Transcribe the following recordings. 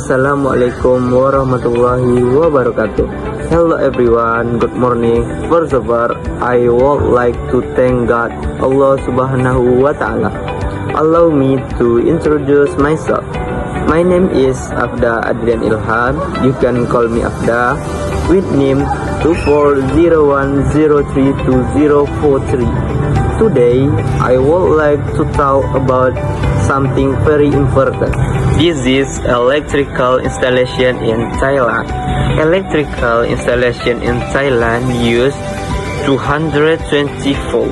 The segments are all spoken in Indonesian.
Assalamualaikum warahmatullahi wabarakatuh. Hello everyone, good morning. First of all, I would like to thank God, Allah Subhanahu wa Ta'ala. Allow me to introduce myself. My name is Afda Adrian Ilham. You can call me Afda with name 2401032043. Today, I would like to talk about something very important. This is electrical installation in Thailand. Electrical installation in Thailand use 220 volt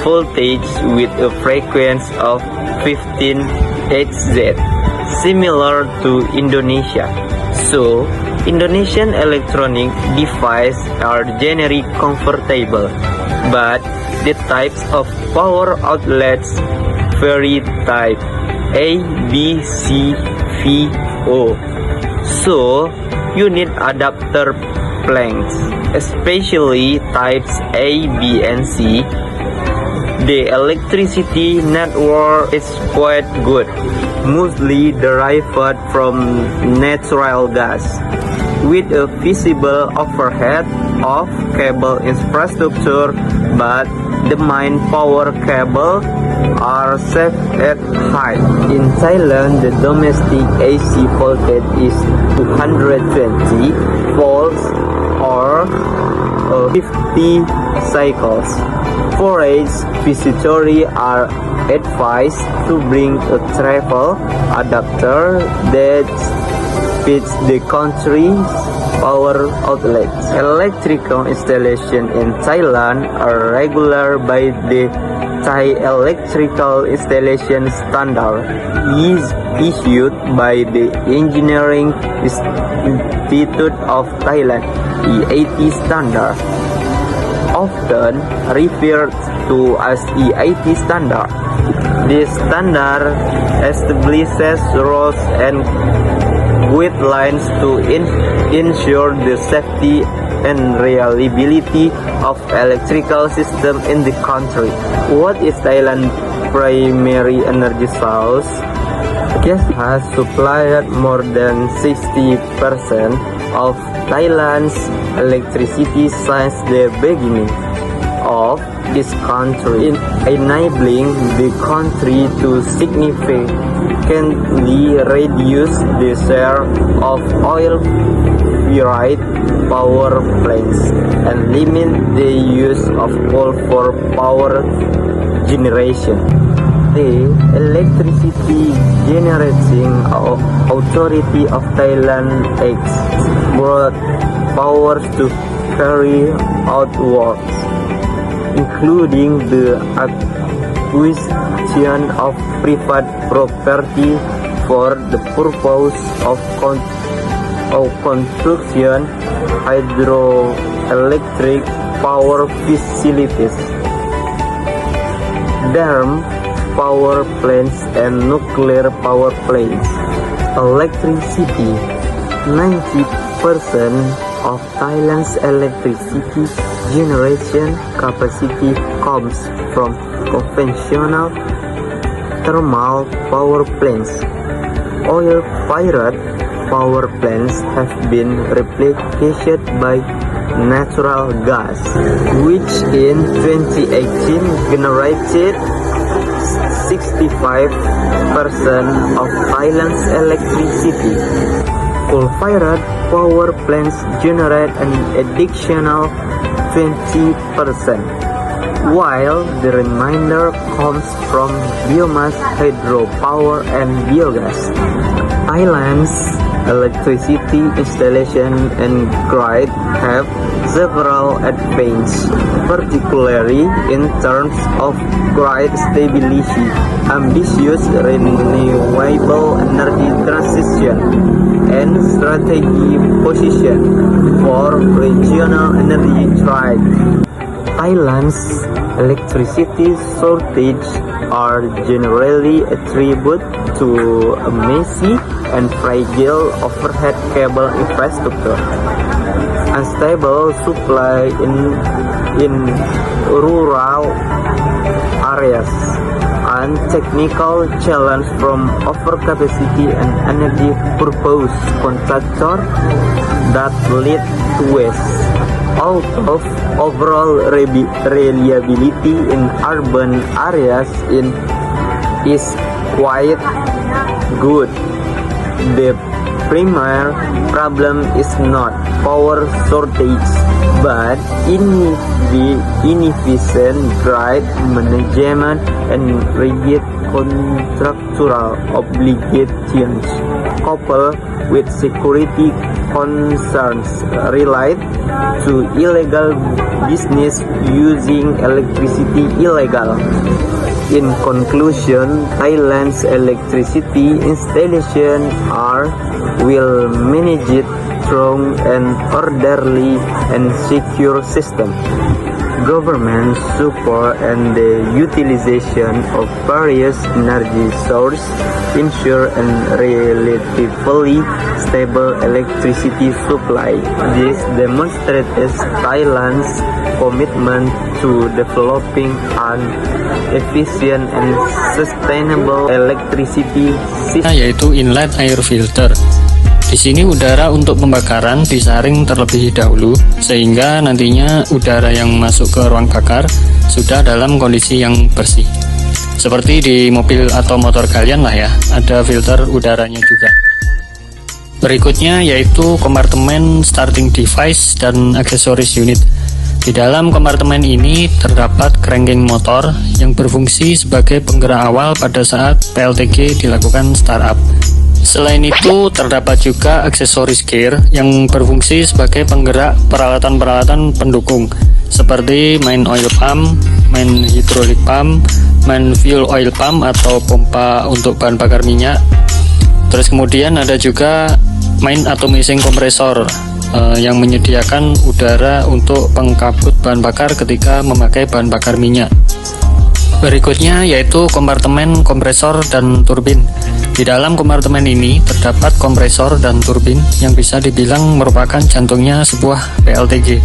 voltage with a frequency of 15 Hz, similar to Indonesia. So, Indonesian electronic devices are generally comfortable, but the types of power outlets vary type A, B, C, V, O. So, you need adapter plans, especially types A, B, and C. The electricity network is quite good, mostly derived from natural gas, with a visible overhead of cable infrastructure, but the main power cable are set at height. In Thailand, the domestic AC voltage is 220 volts or 50 cycles. Foreign visitors are advised to bring a travel adapter that fits the country's power outlets. Electrical installation in Thailand are regular by the Thai Electrical Installation Standard is issued by the Engineering Institute of Thailand, EIT standard, often referred to as EIT standard. This standard establishes rules and guidelines to ensure the safety and reliability of electrical system in the country. What is Thailand's primary energy source? Gas has supplied more than 60% of Thailand's electricity since the beginning of this country, enabling the country to significantly reduce the share of oil-fired power plants and limit the use of coal for power generation. The Electricity Generating Authority of Thailand exploits powers to carry out works, including the acquisition of private property for the purpose of construction hydroelectric power facilities, dam power plants, and nuclear power plants. Electricity. 90% of Thailand's electricity generation capacity comes from conventional thermal power plants. Oil-fired power plants have been replaced by natural gas, which in 2018 generated 65% of Thailand's electricity. Coal-fired power plants generate an additional 20%, while the remainder comes from biomass, hydropower, and biogas. Thailand's electricity installation and grid have several advantages, particularly in terms of grid stability, ambitious renewable energy transition, and strategic position for regional energy trade. Thailand's electricity shortage are generally attributed to a messy and fragile overhead cable infrastructure, unstable supply in rural areas, and technical challenge from overcapacity and energy purpose contractor that lead to waste. Although overall reliability in urban areas is quite good, the primary problem is not power shortage, but inefficient grid management and rigid contractual obligations, coupled with security concerns related to illegal business using electricity illegal. In conclusion, Thailand's electricity installation are well managed, strong and orderly and secure system. Government support and the utilization of various energy sources ensure a relatively stable electricity supply. This demonstrates Thailand's commitment to developing an efficient and sustainable electricity system, yaitu inlet air filter. Di sini udara untuk pembakaran disaring terlebih dahulu sehingga nantinya udara yang masuk ke ruang bakar sudah dalam kondisi yang bersih. Seperti di mobil atau motor kalian lah ya, ada filter udaranya juga. Berikutnya yaitu kompartemen starting device dan aksesoris unit. Di dalam kompartemen ini terdapat cranking motor yang berfungsi sebagai penggerak awal pada saat PLTG dilakukan startup. Selain itu, terdapat juga aksesoris gear yang berfungsi sebagai penggerak peralatan-peralatan pendukung seperti main oil pump, main hydraulic pump, main fuel oil pump atau pompa untuk bahan bakar minyak. Terus kemudian ada juga main atomising kompresor yang menyediakan udara untuk pengkabut bahan bakar ketika memakai bahan bakar minyak. Berikutnya yaitu kompartemen kompresor dan turbin. Di dalam kompartemen ini terdapat kompresor dan turbin yang bisa dibilang merupakan jantungnya sebuah PLTG.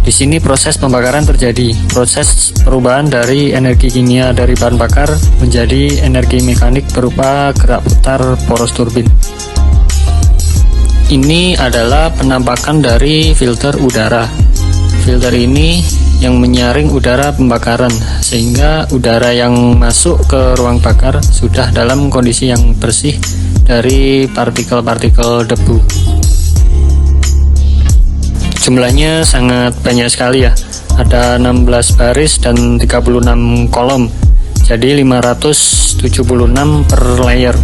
Di sini proses pembakaran terjadi, proses perubahan dari energi kimia dari bahan bakar menjadi energi mekanik berupa gerak putar poros turbin. Ini adalah penampakan dari filter udara. Filter ini yang menyaring udara pembakaran sehingga udara yang masuk ke ruang bakar sudah dalam kondisi yang bersih dari partikel-partikel debu. Jumlahnya sangat banyak sekali ya, ada 16 baris dan 36 kolom, jadi 576 per layer.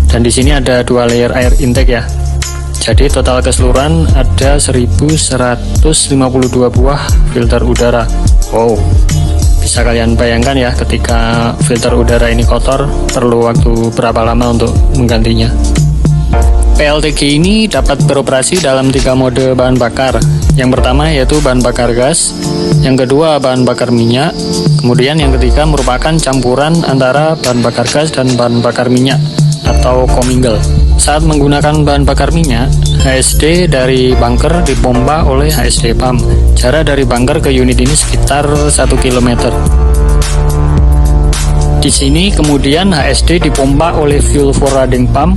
Dan di sini ada 2 layer air intake ya. Jadi total keseluruhan ada 1152 buah filter udara. Wow, bisa kalian bayangkan ya ketika filter udara ini kotor perlu waktu berapa lama untuk menggantinya. PLTG ini dapat beroperasi dalam 3 mode bahan bakar. Yang pertama yaitu bahan bakar gas, yang kedua bahan bakar minyak, kemudian yang ketiga merupakan campuran antara bahan bakar gas dan bahan bakar minyak atau commingle. Saat menggunakan bahan bakar minyak, HSD dari bunker dipompa oleh HSD pump. Jarak dari bunker ke unit ini sekitar 1 km. Di sini kemudian HSD dipompa oleh fuel forwarding pump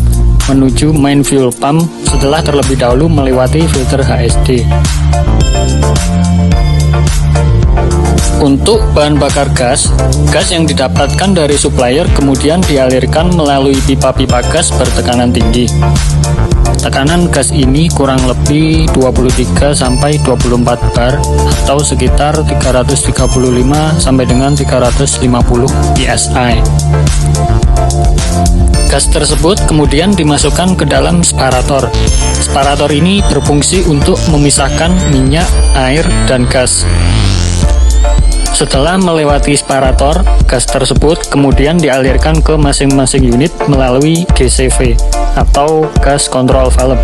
menuju main fuel pump setelah terlebih dahulu melewati filter HSD. Untuk bahan bakar gas, gas yang didapatkan dari supplier kemudian dialirkan melalui pipa-pipa gas bertekanan tinggi. Tekanan gas ini kurang lebih 23 sampai 24 bar atau sekitar 335 sampai dengan 350 psi. Gas tersebut kemudian dimasukkan ke dalam separator. Separator ini berfungsi untuk memisahkan minyak, air, dan gas. Setelah melewati separator, gas tersebut kemudian dialirkan ke masing-masing unit melalui GCV atau gas control valve.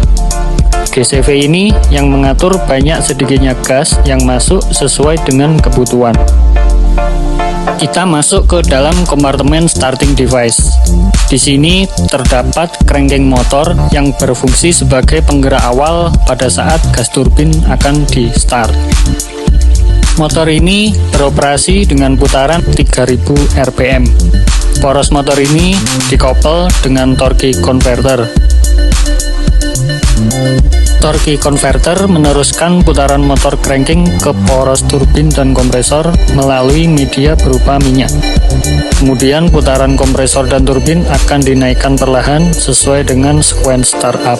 GCV ini yang mengatur banyak sedikitnya gas yang masuk sesuai dengan kebutuhan. Kita masuk ke dalam kompartemen starting device. Di sini terdapat cranking motor yang berfungsi sebagai penggerak awal pada saat gas turbin akan di-start. Motor ini beroperasi dengan putaran 3000 rpm. Poros motor ini dikoppel dengan torque converter. Torque converter meneruskan putaran motor cranking ke poros turbin dan kompresor melalui media berupa minyak. Kemudian putaran kompresor dan turbin akan dinaikkan perlahan sesuai dengan sequence startup.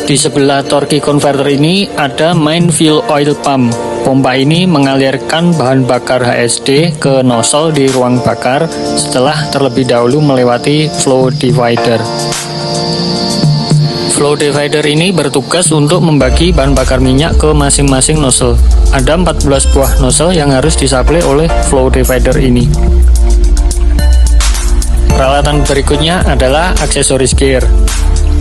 Di sebelah torque converter ini ada main fuel oil pump. Pompa ini mengalirkan bahan bakar HSD ke nozzle di ruang bakar setelah terlebih dahulu melewati flow divider. Flow divider ini bertugas untuk membagi bahan bakar minyak ke masing-masing nozzle. Ada 14 buah nozzle yang harus disuplai oleh flow divider ini. Peralatan berikutnya adalah aksesoris gear.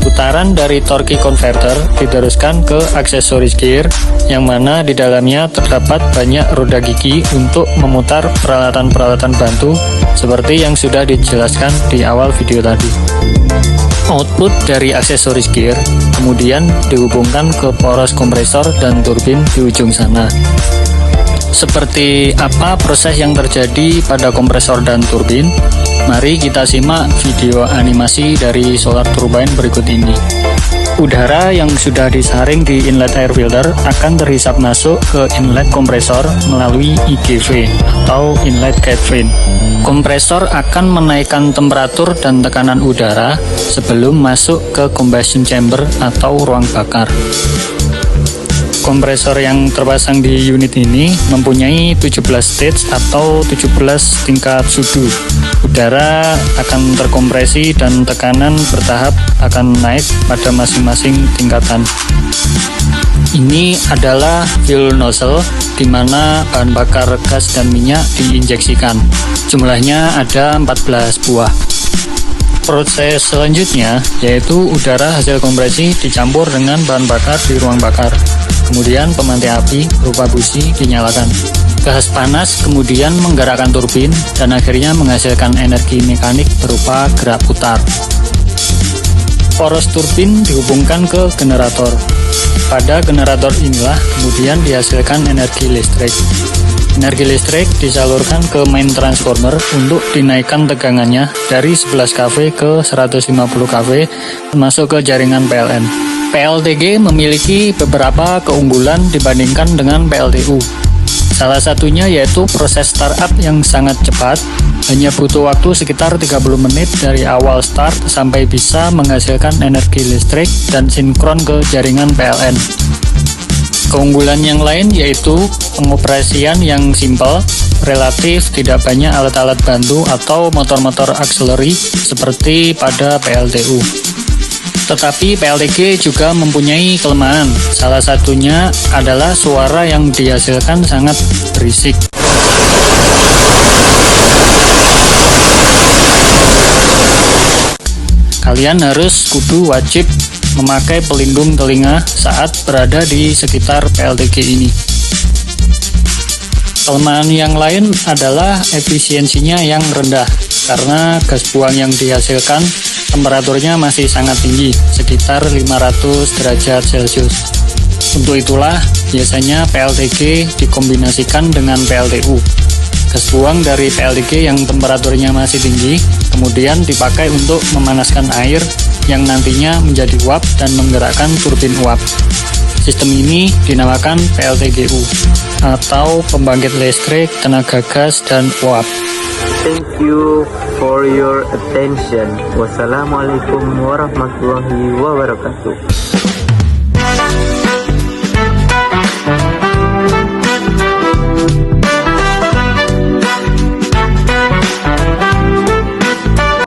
Putaran dari torque converter diteruskan ke aksesoris gear, yang mana di dalamnya terdapat banyak roda gigi untuk memutar peralatan-peralatan bantu seperti yang sudah dijelaskan di awal video tadi. Output dari aksesoris gear kemudian dihubungkan ke poros kompresor dan turbin di ujung sana. Seperti apa proses yang terjadi pada kompresor dan turbin? Mari kita simak video animasi dari solar turbine berikut ini. Udara yang sudah disaring di inlet air filter akan terhisap masuk ke inlet kompresor melalui IGV atau inlet gate fan. Kompresor akan menaikkan temperatur dan tekanan udara sebelum masuk ke combustion chamber atau ruang bakar. Kompresor yang terpasang di unit ini mempunyai 17 stage atau 17 tingkat suhu. Udara akan terkompresi dan tekanan bertahap akan naik pada masing-masing tingkatan. Ini adalah fuel nozzle di mana bahan bakar gas dan minyak diinjeksikan. Jumlahnya ada 14 buah. Proses selanjutnya yaitu udara hasil kompresi dicampur dengan bahan bakar di ruang bakar. Kemudian pemantik api berupa busi dinyalakan. Gas panas kemudian menggerakkan turbin dan akhirnya menghasilkan energi mekanik berupa gerak putar. Poros turbin dihubungkan ke generator. Pada generator inilah kemudian dihasilkan energi listrik. Energi listrik disalurkan ke main transformer untuk dinaikkan tegangannya dari 11 kV ke 150 kV masuk ke jaringan PLN. PLTG memiliki beberapa keunggulan dibandingkan dengan PLTU. Salah satunya yaitu proses startup yang sangat cepat, hanya butuh waktu sekitar 30 menit dari awal start sampai bisa menghasilkan energi listrik dan sinkron ke jaringan PLN. Keunggulan yang lain yaitu pengoperasian yang simpel, relatif tidak banyak alat-alat bantu atau motor-motor auxiliary seperti pada PLTU. Tetapi PLTG juga mempunyai kelemahan, salah satunya adalah suara yang dihasilkan sangat berisik. Kalian harus wajib memakai pelindung telinga saat berada di sekitar PLTG ini. Kelemahan yang lain adalah efisiensinya yang rendah, karena gas buang yang dihasilkan temperaturnya masih sangat tinggi, sekitar 500 derajat Celcius. Untuk itulah, biasanya PLTG dikombinasikan dengan PLTU. Gas buang dari PLTG yang temperaturnya masih tinggi, kemudian dipakai untuk memanaskan air yang nantinya menjadi uap dan menggerakkan turbin uap. Sistem ini dinamakan PLTGU atau pembangkit listrik tenaga gas dan uap. Thank you for your attention. Wassalamualaikum warahmatullahi wabarakatuh.